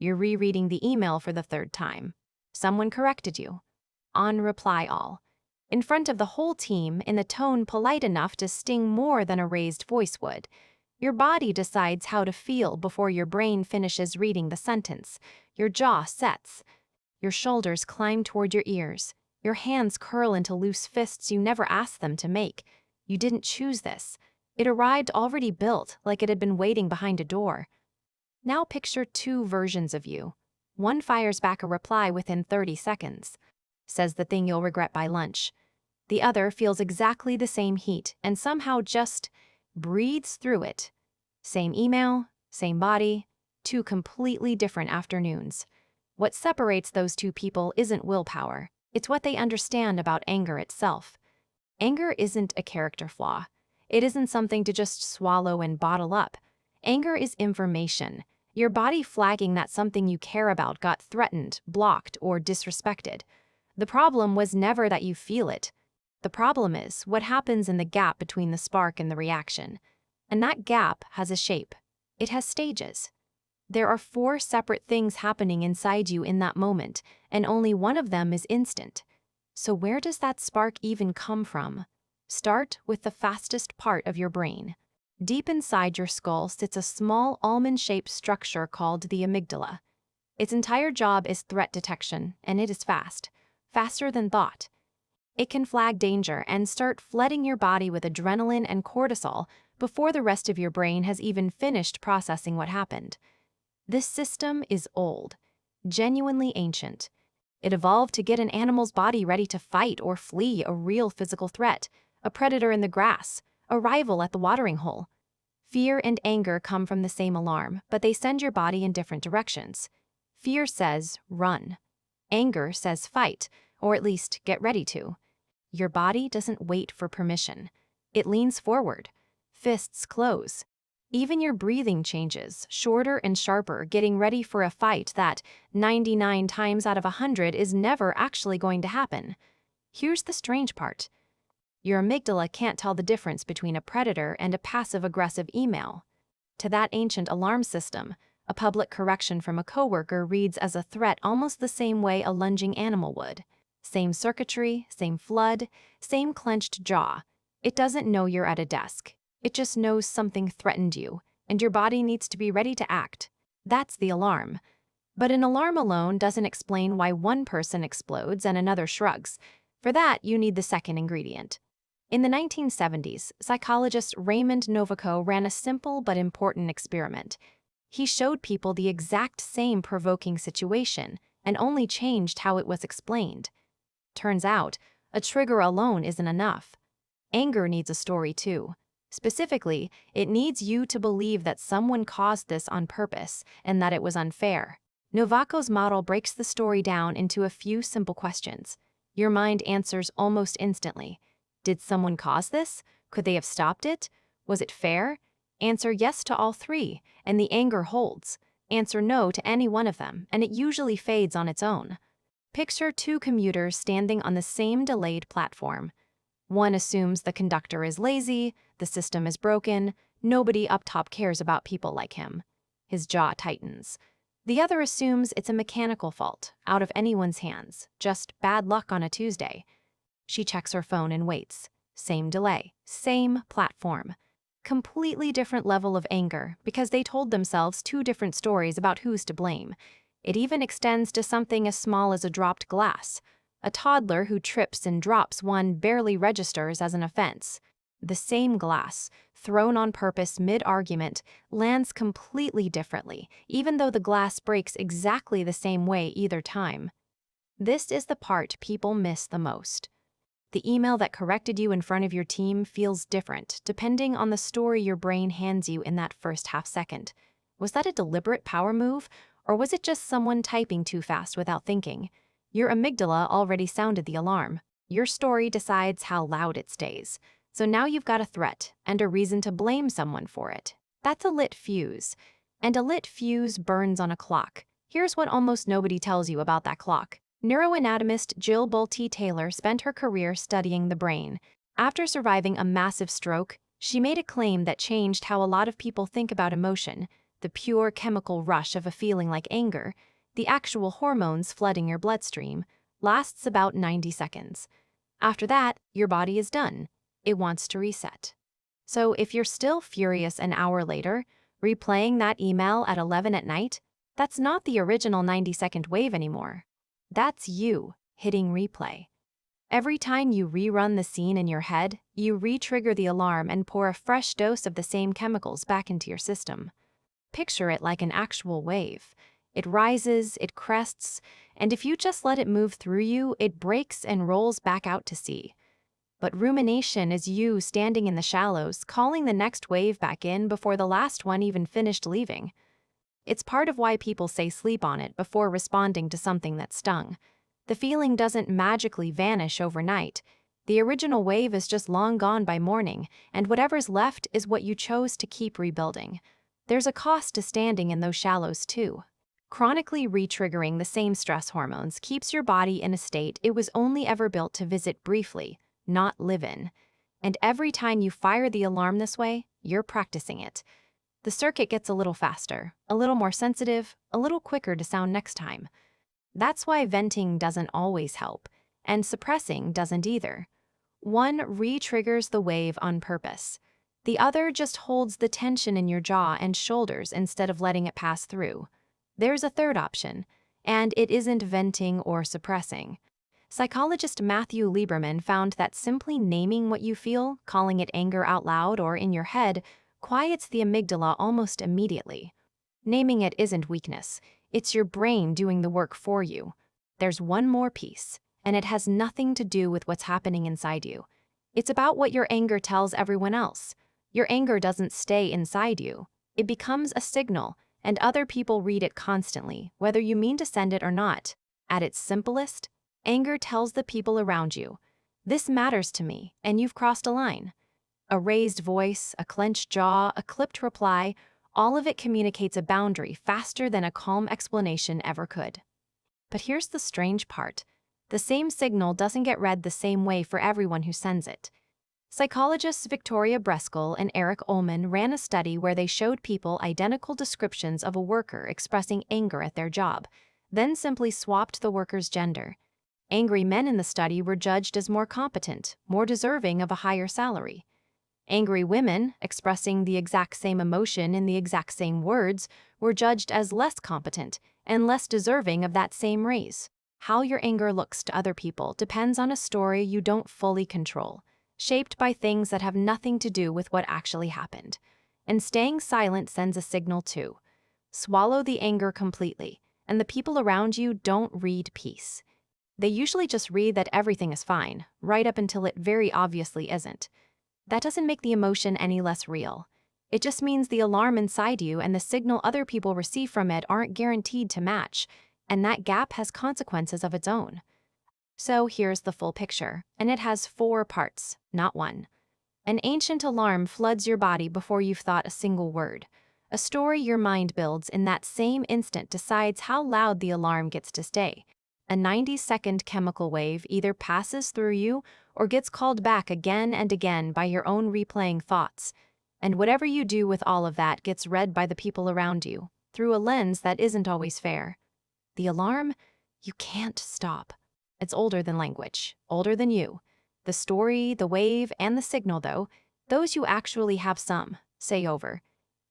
You're rereading the email for the third time. Someone corrected you. On reply all. In front of the whole team, in the tone polite enough to sting more than a raised voice would. Your body decides how to feel before your brain finishes reading the sentence. Your jaw sets. Your shoulders climb toward your ears. Your hands curl into loose fists you never asked them to make. You didn't choose this. It arrived already built, like it had been waiting behind a door. Now picture two versions of you. One fires back a reply within 30 seconds. Says the thing you'll regret by lunch. The other feels exactly the same heat and somehow just breathes through it. Same email, same body, two completely different afternoons. What separates those two people isn't willpower. It's what they understand about anger itself. Anger isn't a character flaw. It isn't something to just swallow and bottle up. Anger is information. Your body flagging that something you care about got threatened, blocked, or disrespected. The problem was never that you feel it. The problem is what happens in the gap between the spark and the reaction. And that gap has a shape. It has stages. There are 4 separate things happening inside you in that moment, and only one of them is instant. So where does that spark even come from? Start with the fastest part of your brain. Deep inside your skull sits a small almond-shaped structure called the amygdala. Its entire job is threat detection, and it is fast. Faster than thought. It can flag danger and start flooding your body with adrenaline and cortisol before the rest of your brain has even finished processing what happened. This system is old, genuinely ancient. It evolved to get an animal's body ready to fight or flee a real physical threat, a predator in the grass, a rival at the watering hole. Fear and anger come from the same alarm, but they send your body in different directions. Fear says, run. Anger says, fight, or at least get ready to. Your body doesn't wait for permission. It leans forward. Fists close. Even your breathing changes, shorter and sharper, getting ready for a fight that 99 times out of 100 is never actually going to happen. Here's the strange part. Your amygdala can't tell the difference between a predator and a passive-aggressive email. To that ancient alarm system, a public correction from a coworker reads as a threat almost the same way a lunging animal would. Same circuitry, same flood, same clenched jaw. It doesn't know you're at a desk. It just knows something threatened you, and your body needs to be ready to act. That's the alarm. But an alarm alone doesn't explain why one person explodes and another shrugs. For that, you need the second ingredient. In the 1970s, psychologist Raymond Novaco ran a simple but important experiment. He showed people the exact same provoking situation and only changed how it was explained. Turns out, a trigger alone isn't enough. Anger needs a story too. Specifically, it needs you to believe that someone caused this on purpose and that it was unfair. Novaco's model breaks the story down into a few simple questions. Your mind answers almost instantly. Did someone cause this? Could they have stopped it? Was it fair? Answer yes to all 3, and the anger holds. Answer no to any one of them, and it usually fades on its own. Picture 2 commuters standing on the same delayed platform. One assumes the conductor is lazy, the system is broken, nobody up top cares about people like him. His jaw tightens. The other assumes it's a mechanical fault, out of anyone's hands, just bad luck on a Tuesday. She checks her phone and waits. Same delay, same platform. Completely different level of anger because they told themselves 2 different stories about who's to blame. It even extends to something as small as a dropped glass. A toddler who trips and drops one barely registers as an offense. The same glass, thrown on purpose mid-argument, lands completely differently, even though the glass breaks exactly the same way either time. This is the part people miss the most. The email that corrected you in front of your team feels different, depending on the story your brain hands you in that first half second. Was that a deliberate power move, or was it just someone typing too fast without thinking? Your amygdala already sounded the alarm. Your story decides how loud it stays. So now you've got a threat and a reason to blame someone for it. That's a lit fuse. And a lit fuse burns on a clock. Here's what almost nobody tells you about that clock. Neuroanatomist Jill Bolte Taylor spent her career studying the brain. After surviving a massive stroke, she made a claim that changed how a lot of people think about emotion. the pure chemical rush of a feeling like anger, the actual hormones flooding your bloodstream, lasts about 90 seconds. After that, your body is done. It wants to reset. So if you're still furious an hour later, replaying that email at 11 at night, that's not the original 90-second wave anymore. That's you hitting replay. Every time you rerun the scene in your head, you re-trigger the alarm and pour a fresh dose of the same chemicals back into your system. Picture it like an actual wave. It rises, it crests, and if you just let it move through you, it breaks and rolls back out to sea. But rumination is you standing in the shallows, calling the next wave back in before the last one even finished leaving. It's part of why people say sleep on it before responding to something that stung. The feeling doesn't magically vanish overnight. The original wave is just long gone by morning, and whatever's left is what you chose to keep rebuilding. There's a cost to standing in those shallows too. Chronically re-triggering the same stress hormones keeps your body in a state it was only ever built to visit briefly, not live in. And every time you fire the alarm this way, you're practicing it. The circuit gets a little faster, a little more sensitive, a little quicker to sound next time. That's why venting doesn't always help, and suppressing doesn't either. One re-triggers the wave on purpose. The other just holds the tension in your jaw and shoulders instead of letting it pass through. There's a third option, and it isn't venting or suppressing. Psychologist Matthew Lieberman found that simply naming what you feel, calling it anger out loud or in your head, quiets the amygdala almost immediately. Naming it isn't weakness. It's your brain doing the work for you. There's one more piece, and it has nothing to do with what's happening inside you. It's about what your anger tells everyone else. Your anger doesn't stay inside you. It becomes a signal, and other people read it constantly, whether you mean to send it or not. At its simplest, anger tells the people around you, "This matters to me, and you've crossed a line." A raised voice, a clenched jaw, a clipped reply, all of it communicates a boundary faster than a calm explanation ever could. But here's the strange part. The same signal doesn't get read the same way for everyone who sends it. Psychologists Victoria Brescoll and Eric Uhlmann ran a study where they showed people identical descriptions of a worker expressing anger at their job, then simply swapped the worker's gender. Angry men in the study were judged as more competent, more deserving of a higher salary. Angry women, expressing the exact same emotion in the exact same words, were judged as less competent and less deserving of that same raise. How your anger looks to other people depends on a story you don't fully control, shaped by things that have nothing to do with what actually happened. And staying silent sends a signal too. Swallow the anger completely, and the people around you don't read peace. They usually just read that everything is fine, right up until it very obviously isn't. That doesn't make the emotion any less real. It just means the alarm inside you and the signal other people receive from it aren't guaranteed to match, and that gap has consequences of its own. So here's the full picture, and it has 4 parts, not one. An ancient alarm floods your body before you've thought a single word. A story your mind builds in that same instant decides how loud the alarm gets to stay. A 90-second chemical wave either passes through you or gets called back again and again by your own replaying thoughts. And whatever you do with all of that gets read by the people around you, through a lens that isn't always fair. The alarm? You can't stop. It's older than language, older than you. The story, the wave, and the signal, though, those you actually have some say over.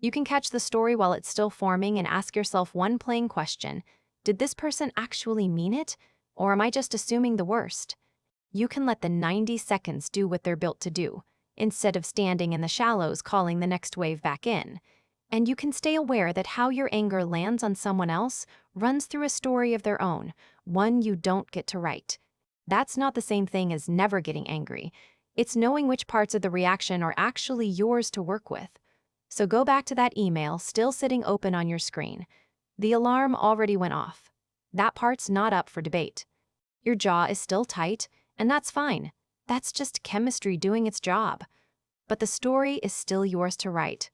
You can catch the story while it's still forming and ask yourself one plain question. Did this person actually mean it, or am I just assuming the worst? You can let the 90 seconds do what they're built to do, instead of standing in the shallows calling the next wave back in. And you can stay aware that how your anger lands on someone else runs through a story of their own, one you don't get to write. That's not the same thing as never getting angry. It's knowing which parts of the reaction are actually yours to work with. So go back to that email still sitting open on your screen. The alarm already went off. That part's not up for debate. Your jaw is still tight, and that's fine. That's just chemistry doing its job. But the story is still yours to write.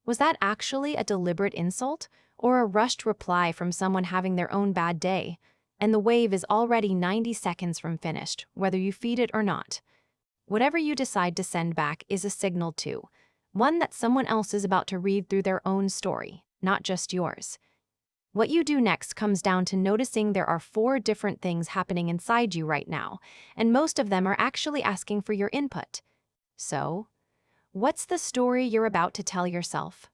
Was that actually a deliberate insult, or a rushed reply from someone having their own bad day? And the wave is already 90 seconds from finished, whether you feed it or not. Whatever you decide to send back is a signal too, one that someone else is about to read through their own story. not just yours. What you do next comes down to noticing there are 4 different things happening inside you right now, and most of them are actually asking for your input. So, what's the story you're about to tell yourself?